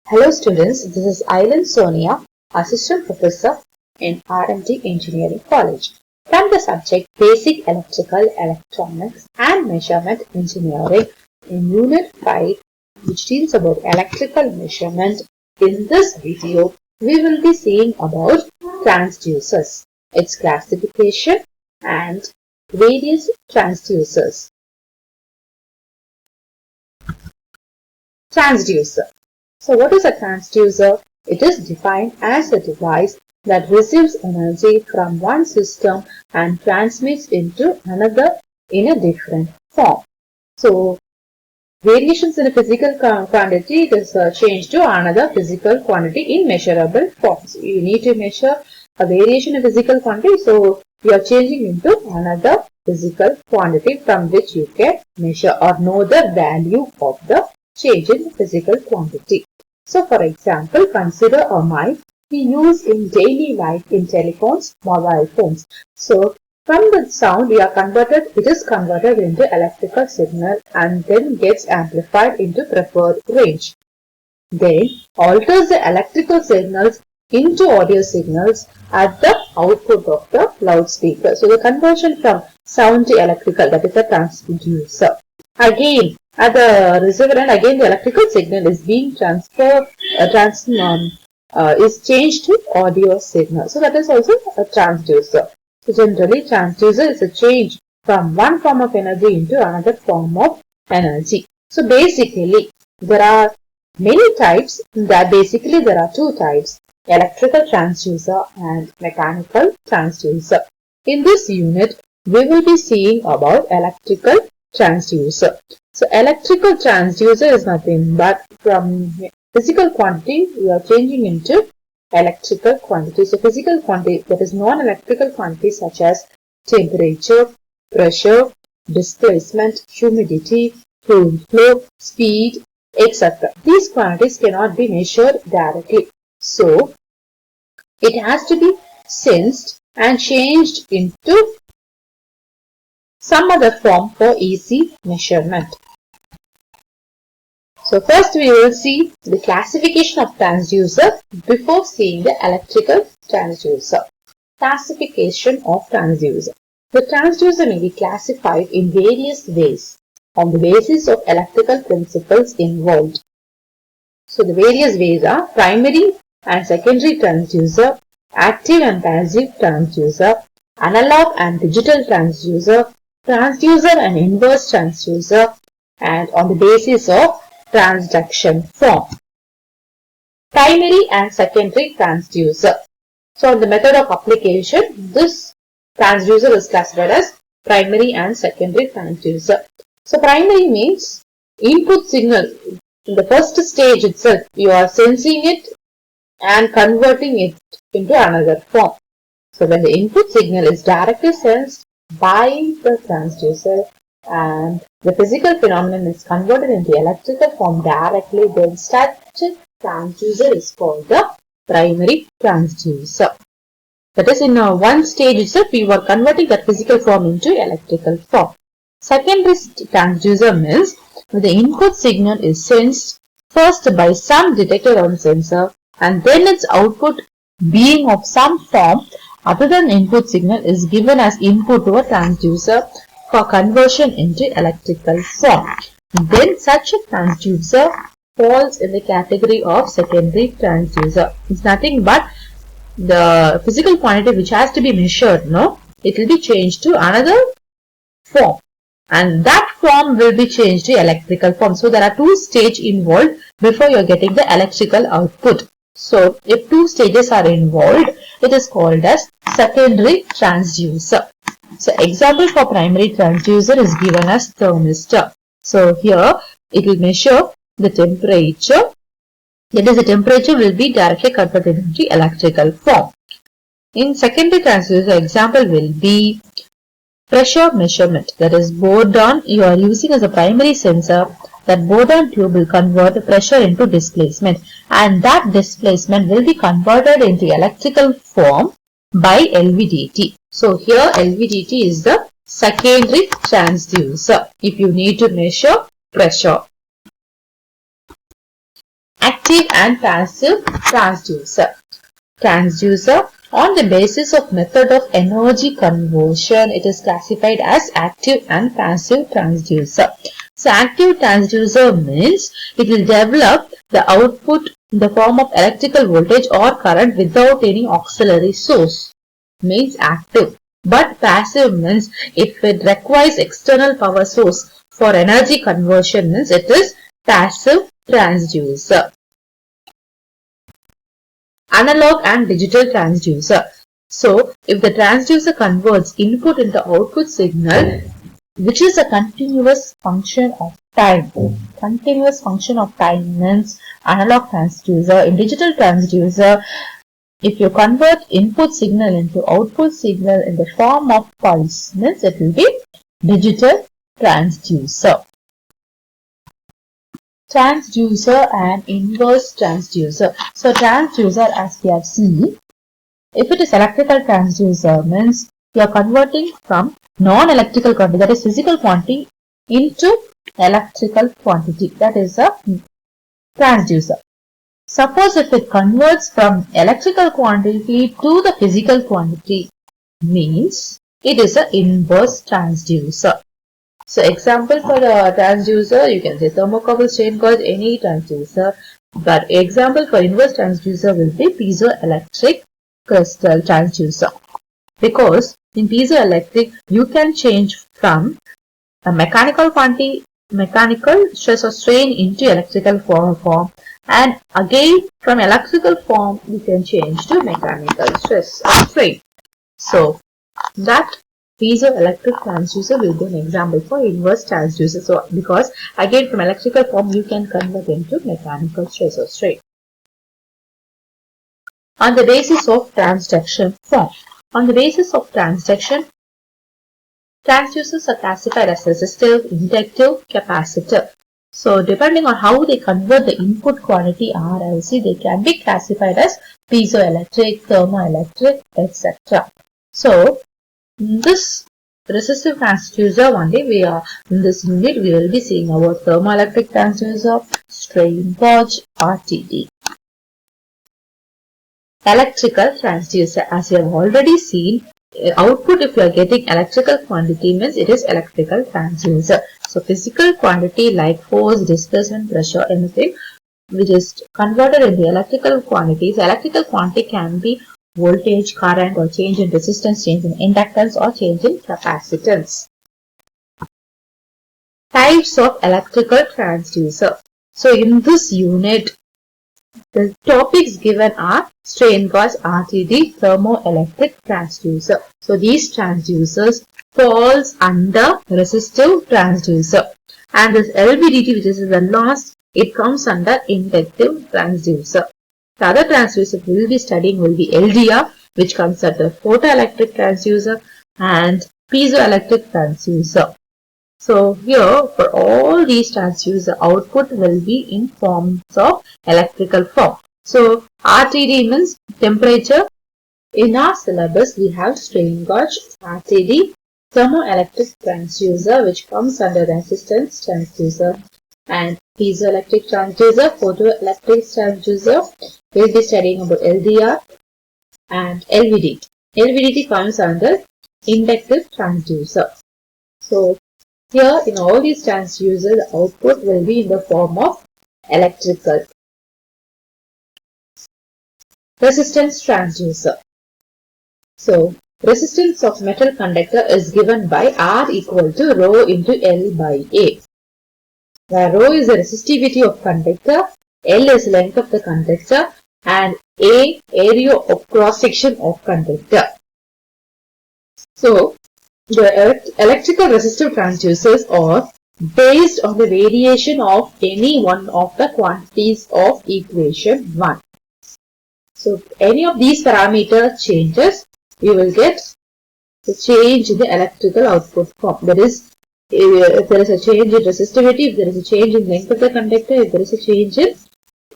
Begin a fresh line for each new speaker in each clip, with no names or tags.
Hello students, this is Aileen Sonia, Assistant Professor in RMDEC Engineering College from the subject Basic Electrical, Electronics and Measurement Engineering in Unit 5, which deals about electrical measurement. In this video, we will be seeing about transducers, its classification and various transducers. Transducer. So what is a transducer? It is defined as a device that receives energy from one system and transmits into another in a different form. So variations in a physical quantity is changed to another physical quantity in measurable forms. You need to measure a variation in physical quantity, so you are changing into another physical quantity from which you can measure or know the value of the change in physical quantity. So for example, consider a mic we use in daily life in telephones, mobile phones. So from the sound it is converted into electrical signal and then gets amplified into preferred range. Then alters the electrical signals into audio signals at the output of the loudspeaker. So the conversion from sound to electrical, that is a transducer. Again, at the receiver end, again the electrical signal is being is changed to audio signal. So that is also a transducer. So generally, transducer is a change from one form of energy into another form of energy. So basically, there are many types. There are two types: electrical transducer and mechanical transducer. In this unit, we will be seeing about electrical transducer. So electrical transducer is nothing but from physical quantity we are changing into electrical quantity. So physical quantity, that is non-electrical quantities such as temperature, pressure, displacement, humidity, fluid flow, speed, etc. These quantities cannot be measured directly. So it has to be sensed and changed into some other form for easy measurement. So first we will see the classification of transducer before seeing the electrical transducer. Classification of transducer. The transducer may be classified in various ways on the basis of electrical principles involved. So the various ways are primary and secondary transducer, active and passive transducer, analog and digital transducer, transducer and inverse transducer, and on the basis of transduction form. Primary and secondary transducer. So on the method of application, this transducer is classified as primary and secondary transducer. So primary means input signal. In the first stage itself, you are sensing it and converting it into another form. So when the input signal is directly sensed by the transducer and the physical phenomenon is converted into electrical form directly, then such a transducer is called the primary transducer. That is, in one stage itself, we were converting that physical form into electrical form. Secondary transducer means the input signal is sensed first by some detector or sensor and then its output being of some form other than input signal is given as input to a transducer for conversion into electrical form. Then such a transducer falls in the category of secondary transducer. It's nothing but the physical quantity which has to be measured, it will be changed to another form. And that form will be changed to electrical form. So there are two stages involved before you are getting the electrical output. So if two stages are involved, it is called as secondary transducer. So example for primary transducer is given as thermistor. So here it will measure the temperature. That is, the temperature will be directly converted into electrical form. In secondary transducer, example will be pressure measurement. That is, bourdon you are using as a primary sensor. That bourdon tube will convert the pressure into displacement, and that displacement will be converted into electrical form by LVDT. So here LVDT is the secondary transducer if you need to measure pressure. active and passive transducer. Transducer, on the basis of method of energy conversion, it is classified as active and passive transducer. So active transducer means it will develop the output in the form of electrical voltage or current without any auxiliary source. Means active. But passive means if it requires external power source for energy conversion, means it is passive transducer. Analog and digital transducer. So, if the transducer converts input into output signal, which is a continuous function of time. Continuous function of time means analog transducer. In digital transducer, if you convert input signal into output signal in the form of pulse, means it will be digital transducer. Transducer and inverse transducer. So transducer, as we have seen, if it is electrical transducer, means you are converting from non-electrical quantity, that is physical quantity, into electrical quantity, that is a transducer. Suppose if it converts from electrical quantity to the physical quantity, means it is an inverse transducer. So example for the transducer, you can say thermocouple, strain gauge, any transducer. But example for inverse transducer will be piezoelectric crystal transducer. Because in piezoelectric, you can change from a mechanical quantity, mechanical stress or strain into electrical form, and again from electrical form you can change to mechanical stress or strain. So that piezoelectric transducer will be an example for inverse transducer. So because again from electrical form you can convert into mechanical stress or strain. On the basis of transduction form. On the basis of transduction, transducers are classified as resistive, inductive, capacitive. So depending on how they convert the input quantity RLC, they can be classified as piezoelectric, thermoelectric, etc. So this resistive transducer, one day in this unit we will be seeing about thermoelectric transducer, strain gauge, RTD. Electrical transducer, as you have already seen, output if you are getting electrical quantity means it is electrical transducer. So physical quantity like force, displacement, pressure, anything which is converted into electrical quantities. Electrical quantity can be voltage, current, or change in resistance, change in inductance, or change in capacitance. Types of electrical transducer. So in this unit, the topics given are strain gauge, RTD, thermoelectric transducer. So these transducers falls under resistive transducer. And this LVDT, which is the last, it comes under inductive transducer. The other transducer we will be studying will be LDR, which comes under photoelectric transducer and piezoelectric transducer. So here for all these transducer, output will be in forms of electrical form. So RTD means temperature. In our syllabus we have strain gauge, RTD, thermoelectric transducer which comes under resistance transducer, and piezoelectric transducer, photoelectric transducer. We will be studying about LDR and LVDT. LVDT comes under inductive transducer. So here in all these transducers, the output will be in the form of electrical. Resistance transducer. So resistance of metal conductor is given by R equal to rho into L by A, where rho is the resistivity of conductor, L is length of the conductor, and A area of cross section of conductor. So the electrical resistive transducers are based on the variation of any one of the quantities of equation 1. So if any of these parameters changes, you will get the change in the electrical output form. That is, if there is a change in resistivity, if there is a change in length of the conductor, if there is a change in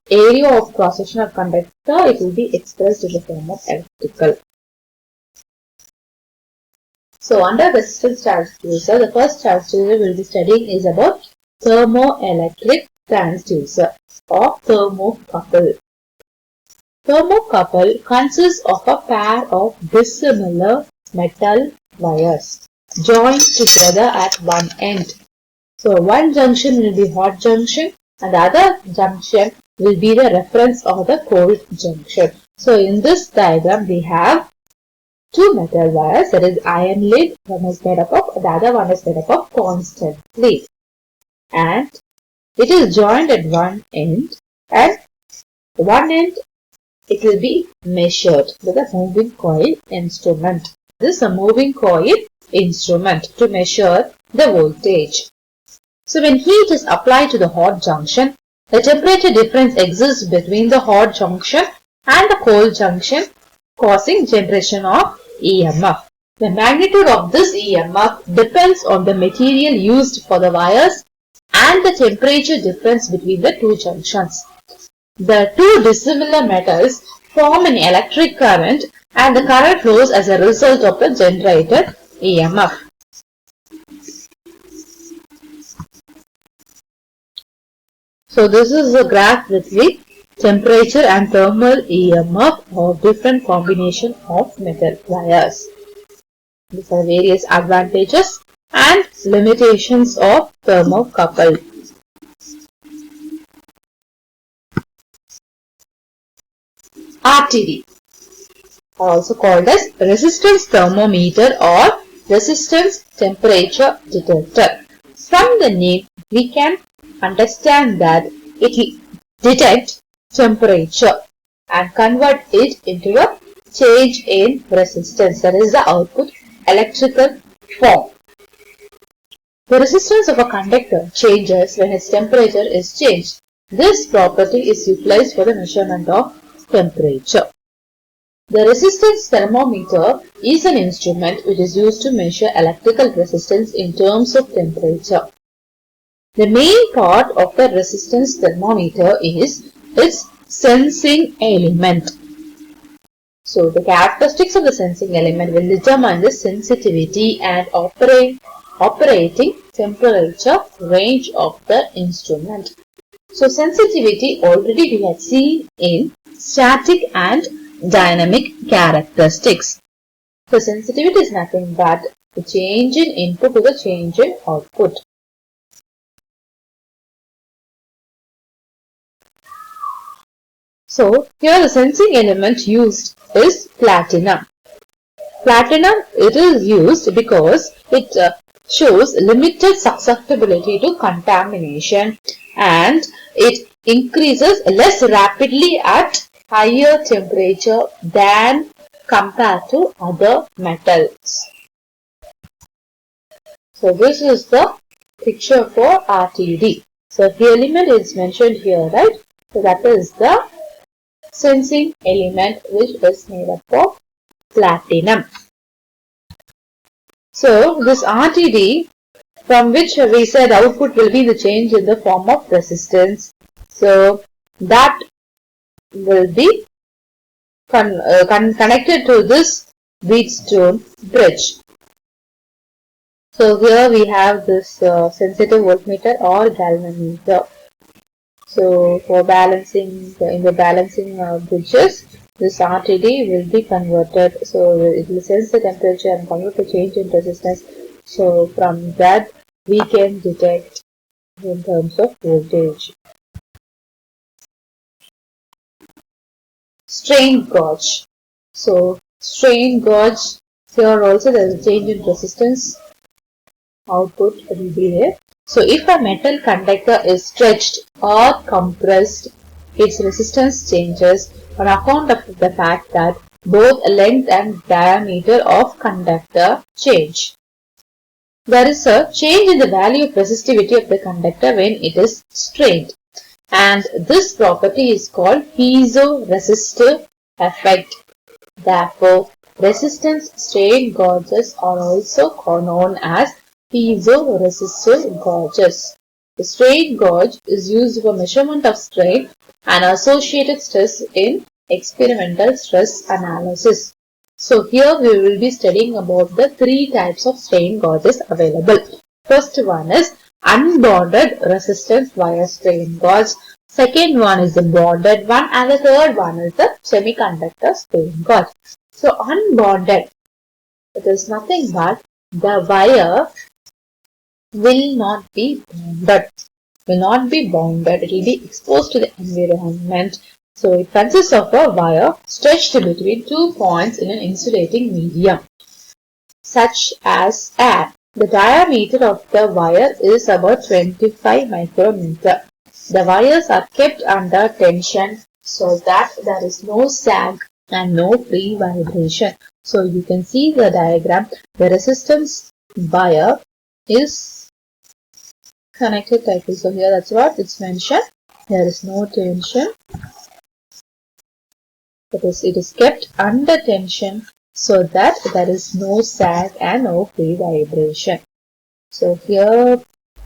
area of cross section of conductor, it will be expressed in the form of electrical. So under resistance transducer, the first transducer we will be studying is about thermoelectric transducer or thermocouple. Thermocouple consists of a pair of dissimilar metal wires joined together at one end. So one junction will be hot junction and the other junction will be the reference or the cold junction. So in this diagram we have two metal wires, that is iron lead, one is made up of, the other one is made up of constant lead. And it is joined at one end, and one end it will be measured with a moving coil instrument. This is a moving coil instrument to measure the voltage. So when heat is applied to the hot junction, the temperature difference exists between the hot junction and the cold junction, causing generation of EMF. The magnitude of this EMF depends on the material used for the wires and the temperature difference between the two junctions. The two dissimilar metals form an electric current and the current flows as a result of the generated EMF. So this is a graph with the temperature and thermal EMF of different combination of metal wires. These are various advantages and limitations of thermocouple. RTD, also called as resistance thermometer or resistance temperature detector. From the name, we can understand that it detects temperature and convert it into a change in resistance, that is the output electrical form. The resistance of a conductor changes when its temperature is changed. This property is utilized for the measurement of temperature. The resistance thermometer is an instrument which is used to measure electrical resistance in terms of temperature. The main part of the resistance thermometer is its sensing element. So the characteristics of the sensing element will determine the sensitivity and operating temperature range of the instrument. So sensitivity already we had seen in static and dynamic characteristics. So sensitivity is nothing but the change in input to the change in output. So here the sensing element used is platinum. Platinum, it is used because it shows limited susceptibility to contamination and it increases less rapidly at higher temperature than compared to other metals. So this is the picture for RTD. So the element is mentioned here, right? So that is the sensing element which is made up of platinum. So this RTD, from which we said output will be the change in the form of resistance. So that will be connected to this Wheatstone bridge. So here we have this sensitive voltmeter or galvanometer. So for balancing, in the balancing bridges, this RTD will be converted. So it will sense the temperature and convert the change in resistance. So from that we can detect in terms of voltage. Strain gauge. So strain gauge, here also there is a change in resistance. Output will be there. So if a metal conductor is stretched or compressed, its resistance changes on account of the fact that both length and diameter of conductor change. There is a change in the value of resistivity of the conductor when it is strained, and this property is called piezoresistive effect. Therefore, resistance strain gauges are also known as piezoresistive gauges. The strain gauge is used for measurement of strain and associated stress in experimental stress analysis. So here we will be studying about the three types of strain gauges available. First one is unbonded resistance via strain gauge. Second one is the bonded one, and the third one is the semiconductor strain gauge. So unbonded, it is nothing but the wire will not be bonded. Will not be bonded. It will be exposed to the environment. So it consists of a wire stretched between 2 points in an insulating medium, such as air. The diameter of the wire is about 25 micrometer. The wires are kept under tension so that there is no sag and no free vibration. So you can see the diagram. The resistance wire is connected tightly. So here that's what it's mentioned. There is no tension. It is kept under tension so that there is no sag and no free vibration. So here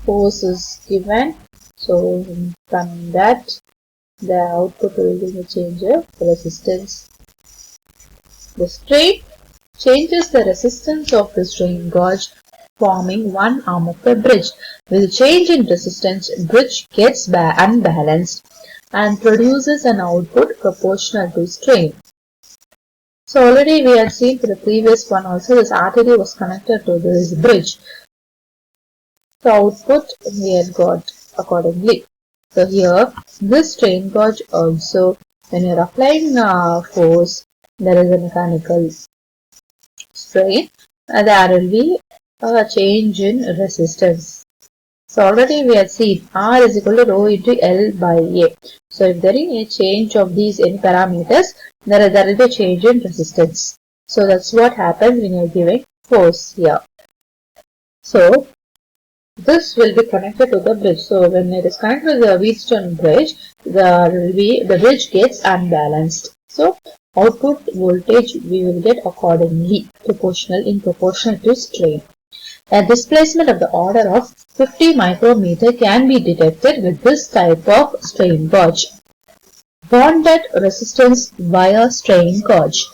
force is given. So from that the output will be the change of resistance. The strain changes the resistance of the strain gauge, forming one arm of the bridge. With change in resistance, bridge gets unbalanced and produces an output proportional to strain. So already we had seen for the previous one also this artery was connected to this bridge. The output we had got accordingly. So here this strain gauge also, when you are applying force, there is a mechanical strain, there will be a change in resistance. So already we had seen R is equal to rho into L by A. So if there is a change of these any parameters, there will be a change in resistance. So that's what happens when you are giving force here. So this will be connected to the bridge. So when it is connected to the Wheatstone bridge, the bridge gets unbalanced. So output voltage we will get accordingly proportional to strain. A displacement of the order of 50 micrometer can be detected with this type of strain gauge. Bonded resistance via strain gauge.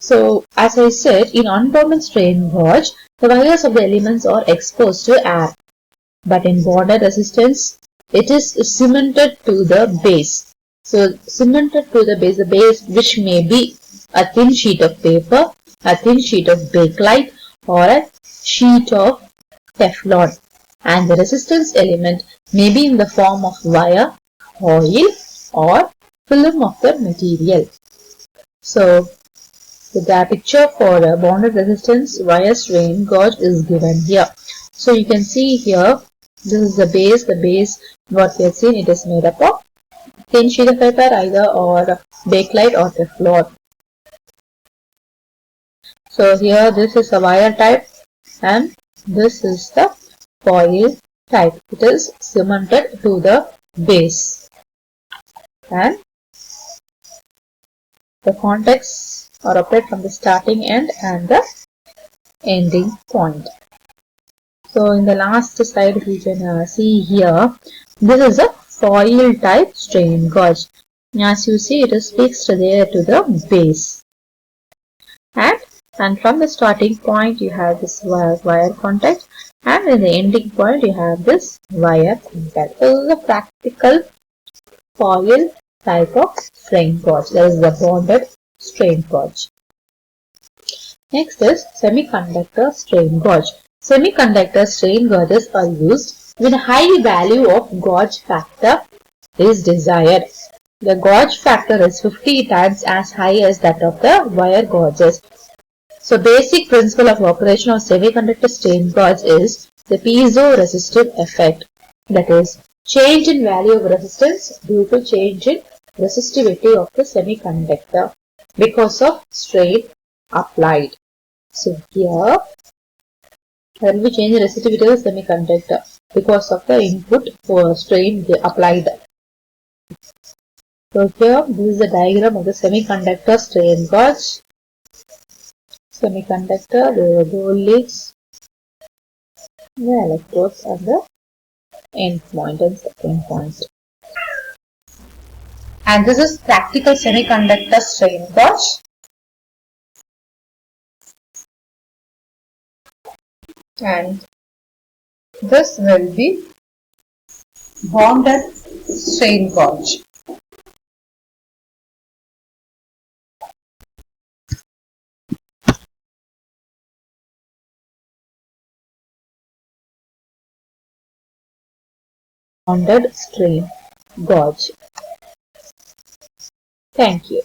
So as I said, in unbonded strain gauge, the wires of the elements are exposed to air. But in bonded resistance, it is cemented to the base. So cemented to the base which may be a thin sheet of paper, a thin sheet of bakelite, or a sheet of Teflon, and the resistance element may be in the form of wire, oil, or film of the material. So the picture for a bonded resistance via strain gauge is given here. So you can see here, this is the base. The base, what we have seen, it is made up of thin sheet of paper either or bakelite or Teflon. So here this is a wire type and this is the foil type. It is cemented to the base and the contacts are applied from the starting end and the ending point. So in the last slide we can see here, this is a foil type strain gauge. As you see, it is fixed there to the base. And from the starting point you have this wire contact, and in the ending point you have this wire contact. So this is a practical foil type of strain gauge. That is the bonded strain gauge. Next is semiconductor strain gauge. Semiconductor strain gauges are used when a high value of gauge factor is desired. The gauge factor is 50 times as high as that of the wire gauges. So basic principle of operation of semiconductor strain gauge is the piezoresistive effect. That is, change in value of resistance due to change in resistivity of the semiconductor because of strain applied. So here, there will be change in resistivity of the semiconductor because of the input for strain applied. So here, this is the diagram of the semiconductor strain gauge. Semiconductor, the gold leads, the electrodes and the end point and second point. And this is practical semiconductor strain gauge. And
This will be bonded strain gauge.
Bonded strain gauge. Thank you.